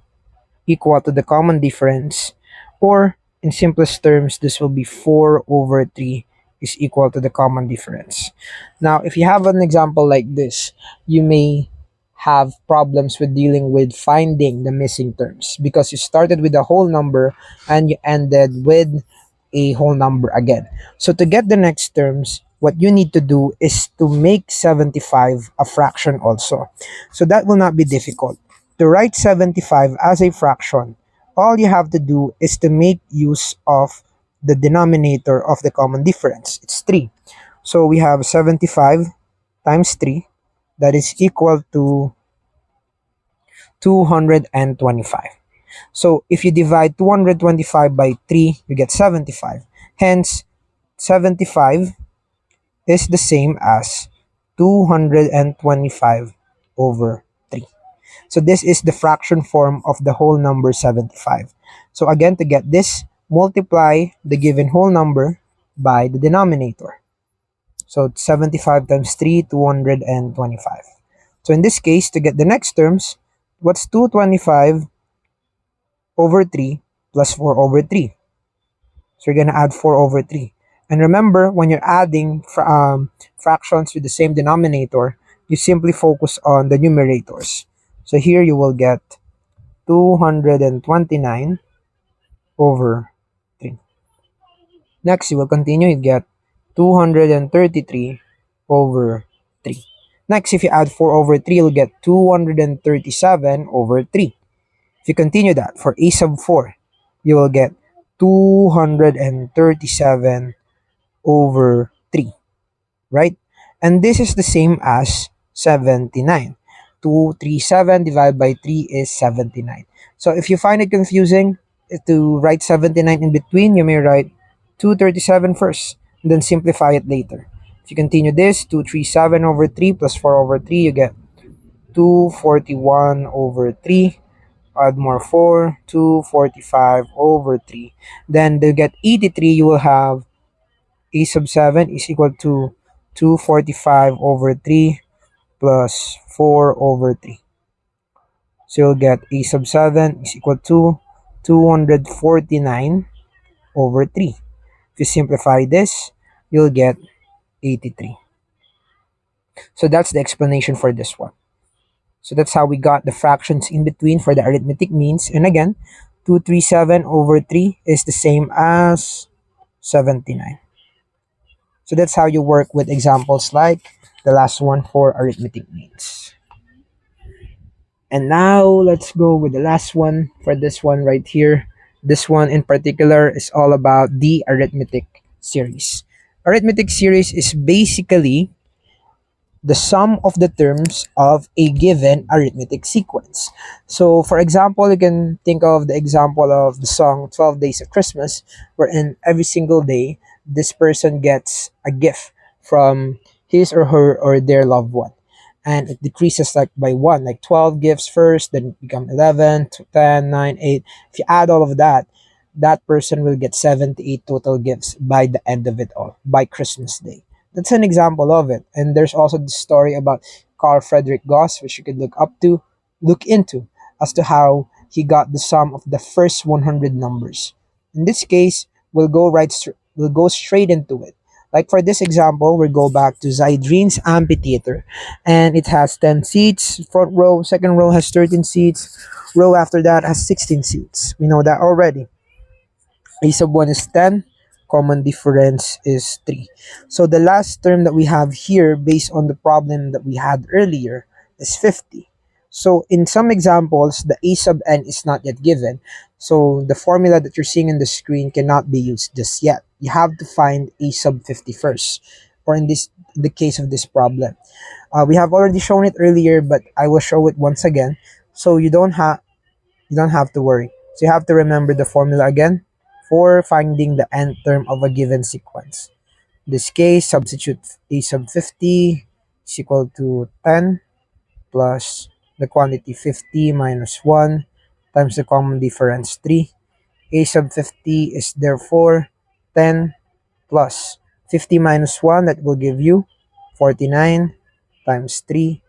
equal to the common difference, or in simplest terms, this will be 4 over 3 is equal to the common difference. Now, if you have an example like this, you may have problems with dealing with finding the missing terms because you started with a whole number and you ended with a whole number again. So to get the next terms, what you need to do is to make 75 a fraction also. So that will not be difficult. To write 75 as a fraction, all you have to do is to make use of the denominator of the common difference. It's 3. So we have 75 times 3, that is equal to 225. So if you divide 225 by 3, you get 75. Hence, 75 is the same as 225 over 3. So this is the fraction form of the whole number 75. So again, to get this, multiply the given whole number by the denominator. So 75 times 3, 225. So in this case, to get the next terms, what's 225 over 3 plus 4 over 3? So you're going to add 4 over 3. And remember, when you're adding fractions with the same denominator, you simply focus on the numerators. So here you will get 229 over 3. Next, you will continue, you get 233 over 3. Next, if you add 4 over 3, you'll get 237 over 3. If you continue that, for a sub 4, you will get 237 over 3, right? And this is the same as 79. 237 divided by 3 is 79. So if you find it confusing to write 79 in between, you may write 237 first, and then simplify it later. If you continue this, 237 over 3 plus 4 over 3, you get 241 over 3. Add more 4, 245 over 3. Then to get 83, you will have a sub 7 is equal to 245 over 3 plus 4 over 3. So you'll get a sub 7 is equal to 249 over 3. If you simplify this, you'll get 83. So that's the explanation for this one. So that's how we got the fractions in between for the arithmetic means. And again, 237 over 3 is the same as 79. So that's how you work with examples like the last one for arithmetic means. And now let's go with the last one for this one right here. This one in particular is all about the arithmetic series. Arithmetic series is basically the sum of the terms of a given arithmetic sequence. So for example, you can think of the example of the song 12 Days of Christmas, wherein every single day this person gets a gift from his or her or their loved one, and it decreases like by one, like 12 gifts first, then become 11, 10, 9, 8. If you add all of that, that person will get 78 total gifts by the end of it all, by Christmas Day. That's an example of it. And there's also the story about Carl Frederick Gauss, which you could look into, as to how he got the sum of the first 100 numbers. In this case, we'll go straight into it. Like for this example, we'll go back to Zydrine's amphitheater, and it has 10 seats. Front row, second row has 13 seats. Row after that has 16 seats. We know that already. A sub 1 is 10. Common difference is 3. So the last term that we have here, based on the problem that we had earlier, is 50. So in some examples, the a sub n is not yet given. So the formula that you're seeing on the screen cannot be used just yet. You have to find a sub 50 first, or in the case of this problem. We have already shown it earlier, but I will show it once again, so you don't have to worry. So you have to remember the formula again for finding the nth term of a given sequence. In this case, substitute a sub 50 is equal to 10. plus the quantity 50 minus 1 times the common difference 3. A sub 50 is therefore 10 plus 50 minus 1, that will give you 49 times 3.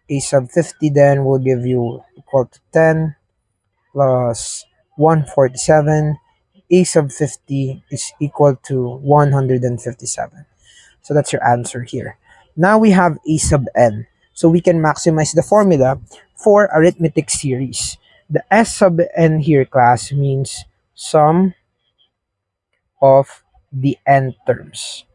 A sub 50 then will give you equal to 10 plus 147. A sub 50 is equal to 157. So that's your answer here. Now we have A sub n. So we can maximize the formula for arithmetic series. The S sub n here, class, means sum of the n terms,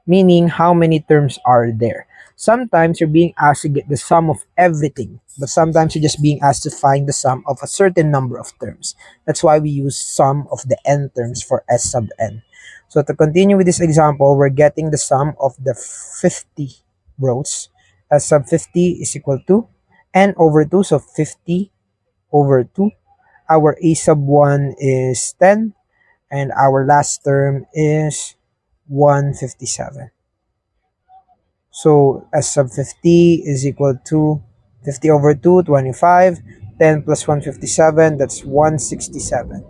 meaning how many terms are there. Sometimes you're being asked to get the sum of everything, but sometimes you're just being asked to find the sum of a certain number of terms. That's why we use sum of the n terms for S sub n. So to continue with this example, we're getting the sum of the 50 rows. S sub 50 is equal to n over 2, so 50 over 2. Our A sub 1 is 10, and our last term is 157. So S sub 50 is equal to 50 over 2, 25. 10 plus 157, that's 167.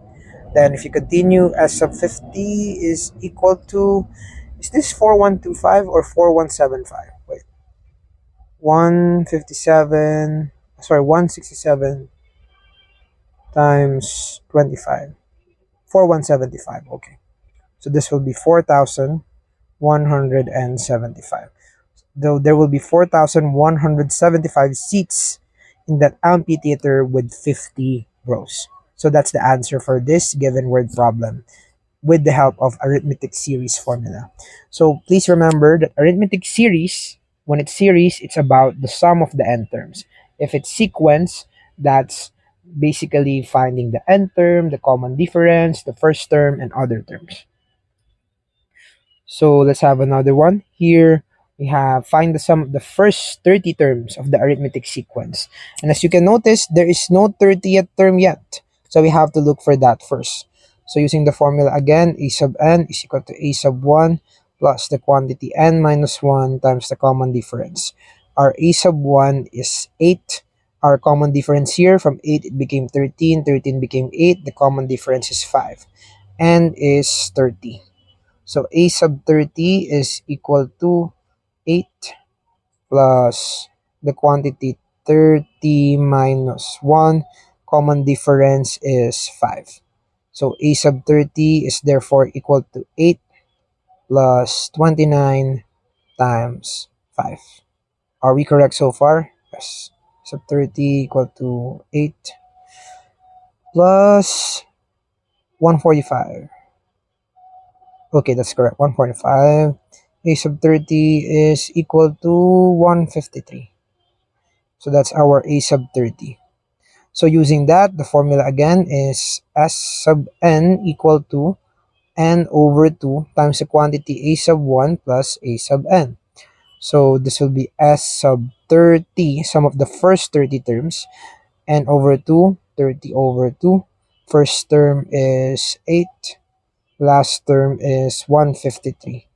Then if you continue, S sub 50 is equal to, is this 4125 or 4175? Wait, 157, sorry, 167 times 25. 4175, okay. So this will be 4,175. Though there will be 4,175 seats in that amphitheater with 50 rows. So that's the answer for this given word problem with the help of arithmetic series formula. So please remember that arithmetic series, when it's series, it's about the sum of the n terms. If it's sequence, that's basically finding the n term, the common difference, the first term, and other terms. So let's have another one. Here we have find the sum of the first 30 terms of the arithmetic sequence. And as you can notice, there is no 30th term yet. So we have to look for that first. So using the formula again, A sub n is equal to A sub 1 plus the quantity n minus 1 times the common difference. Our A sub 1 is 8. Our common difference here, from 8 it became 13, 13 became 8. The common difference is 5. N is 30. So A sub 30 is equal to 8 plus the quantity 30 minus 1. Common difference is 5. So A sub 30 is therefore equal to 8 plus 29 times 5. Are we correct so far? Yes. Sub 30 equal to 8 plus 145. Okay, that's correct. 145. A sub 30 is equal to 153. So that's our A sub 30. So using that, the formula again is S sub n equal to n over 2 times the quantity A sub 1 plus A sub n. So this will be S sub 30, sum of the first 30 terms, n over 2, 30 over 2. First term is 8. Last term is 153.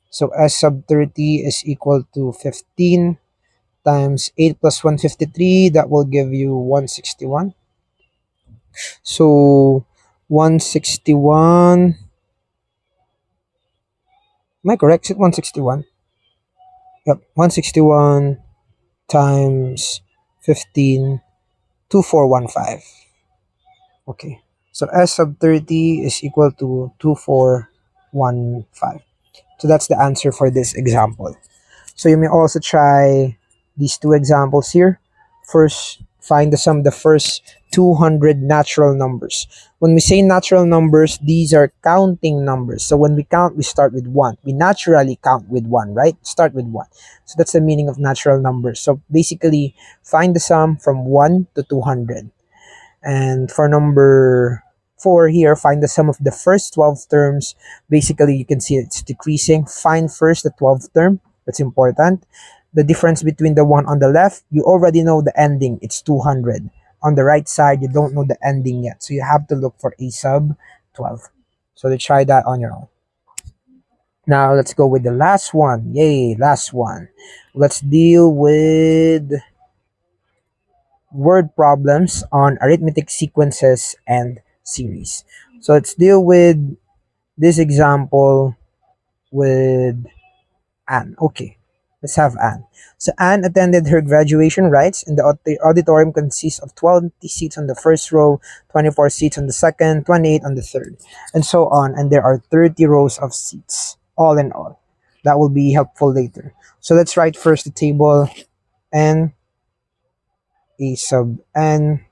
So S sub 30 is equal to 15 times 8 plus 153. That will give you 161. So 161. Am I correct? Is it 161? Yep, 161 times 15, 2415. Okay. So S sub 30 is equal to 2415. So that's the answer for this example. So you may also try these two examples here. First, find the sum of the first 200 natural numbers. When we say natural numbers, these are counting numbers. So when we count, we start with 1. We naturally count with 1, right? Start with 1. So that's the meaning of natural numbers. So basically, find the sum from 1 to 200. And for number 4 here, find the sum of the first 12 terms. Basically, you can see it's decreasing. Find first the 12th term. That's important. The difference between the one on the left, you already know the ending. It's 200. On the right side, you don't know the ending yet. So you have to look for A sub 12. So to try that on your own. Now, let's go with the last one. Yay, last one. Let's deal with word problems on arithmetic sequences and series. So let's deal with this example with Anne. Okay, let's have Anne. So Anne attended her graduation rites, and the auditorium consists of 20 seats on the first row, 24 seats on the second, 28 on the third, and so on. And there are 30 rows of seats, all in all. That will be helpful later. So let's write first the table n a sub n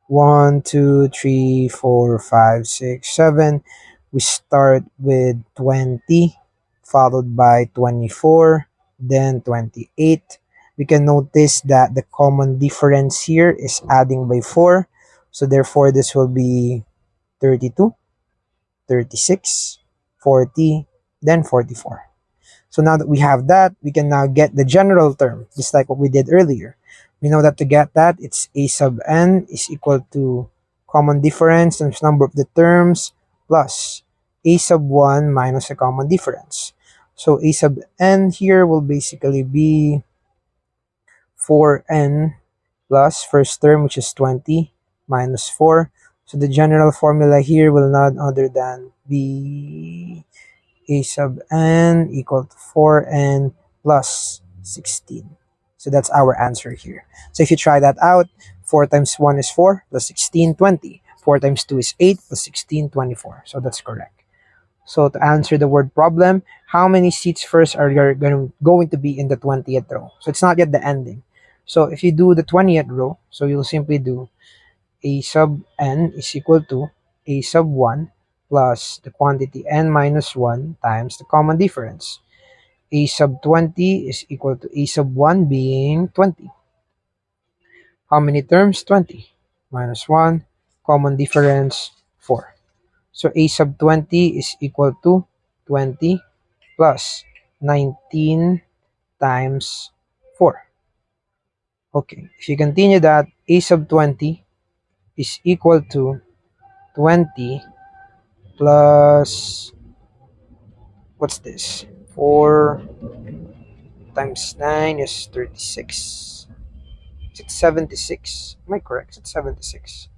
1, 2, 3, 4, 5, 6, 7. We start with 20, followed by 24, then 28. We can notice that the common difference here is adding by 4. So therefore, this will be 32, 36, 40, then 44. So now that we have that, we can now get the general term, just like what we did earlier. We know that to get that, it's a sub n is equal to common difference times number of the terms plus a sub 1 minus a common difference. So a sub n here will basically be 4n plus first term, which is 20, minus 4. So the general formula here will not other than be a sub n equal to 4n plus 16. So that's our answer here. So if you try that out, 4 times 1 is 4 plus 16, 20. 4 times 2 is 8 plus 16, 24. So that's correct. So to answer the word problem, how many seats first are there going to be in the 20th row? So it's not yet the ending. So if you do the 20th row, so you'll simply do a sub n is equal to a sub 1 plus the quantity n minus 1 times the common difference. A sub 20 is equal to a sub 1 being 20. How many terms? 20. Minus 1, common difference 4. So a sub 20 is equal to 20 plus 19 times 4. Okay, if you continue that, a sub 20 is equal to 20 plus, what's this? 4 times 9 is 36. Is it 76? Am I correct? Is it 76?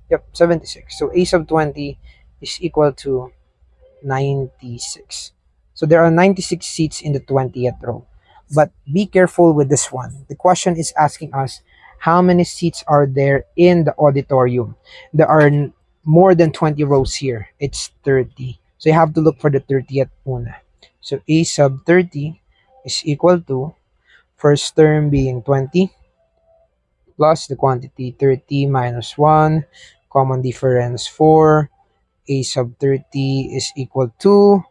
Yep, 76. So a sub 20 is equal to 96. So there are 96 seats in the 20th row. But be careful with this one. The question is asking us how many seats are there in the auditorium. There are more than 20 rows here. It's 30. So you have to look for the 30th una. So a sub 30 is equal to first term being 20 plus the quantity 30 minus 1, common difference 4. A sub 30 is equal to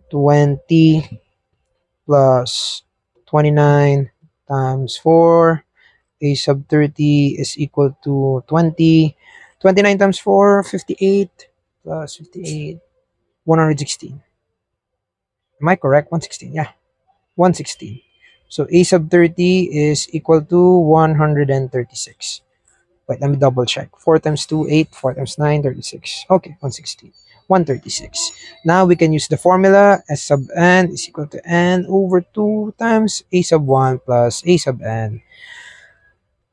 20 plus 29 times 4. A sub 30 is equal to 20. 29 times 4, 58 plus 58, 116. Am I correct? 116. Yeah, 116. So a sub 30 is equal to 136. Wait, let me double check. 4 times 2, 8. 4 times 9, 36. Okay, 116. 136. Now we can use the formula. S sub n is equal to n over 2 times a sub 1 plus a sub n.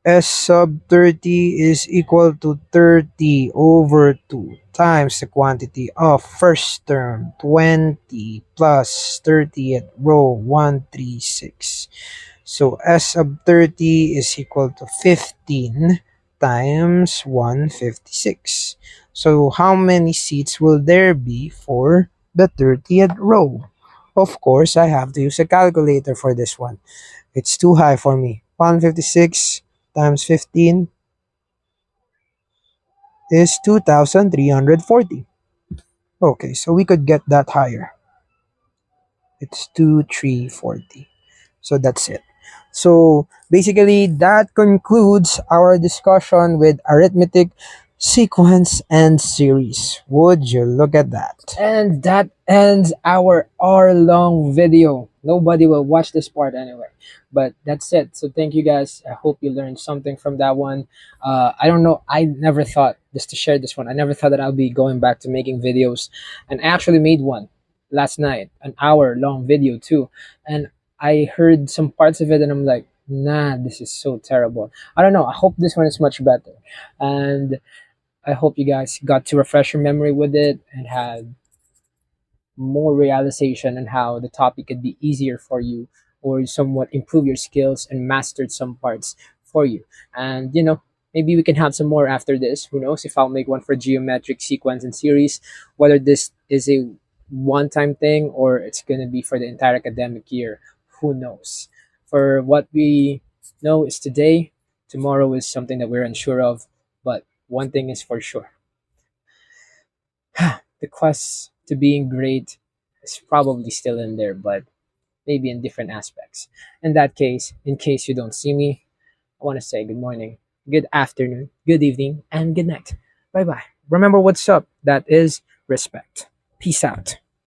S sub 30 is equal to 30 over 2 times the quantity of first term 20 plus 30th row 136. So S sub 30 is equal to 15 times 156. So how many seats will there be for the 30th row? Of course, I have to use a calculator for this one. It's too high for me. 156 times 15 is 2,340. Okay, so we could get that higher. It's 2,340. So that's it. So basically, that concludes our discussion with arithmetic sequence and series. Would you look at that? And that ends our hour-long video. Nobody will watch this part anyway. But that's it. So thank you guys. I hope you learned something from that one. I don't know. I never thought, just to share this one, I never thought that I'll be going back to making videos. And I actually made one last night, an hour-long video too. And I heard some parts of it and I'm like, Nah, this is so terrible. I don't know. I hope this one is much better. And I hope you guys got to refresh your memory with it and had more realization on how the topic could be easier for you or somewhat improve your skills and mastered some parts for you. And maybe we can have some more after this. Who knows if I'll make one for geometric sequence and series, whether this is a one time thing or it's going to be for the entire academic year. Who knows? For what we know is today, tomorrow is something that we're unsure of, but one thing is for sure, the quest to being great is probably still in there, but maybe in different aspects. In that case, in case you don't see me, I want to say good morning, good afternoon, good evening, and good night. Bye bye. Remember what's up. That is respect. Peace out.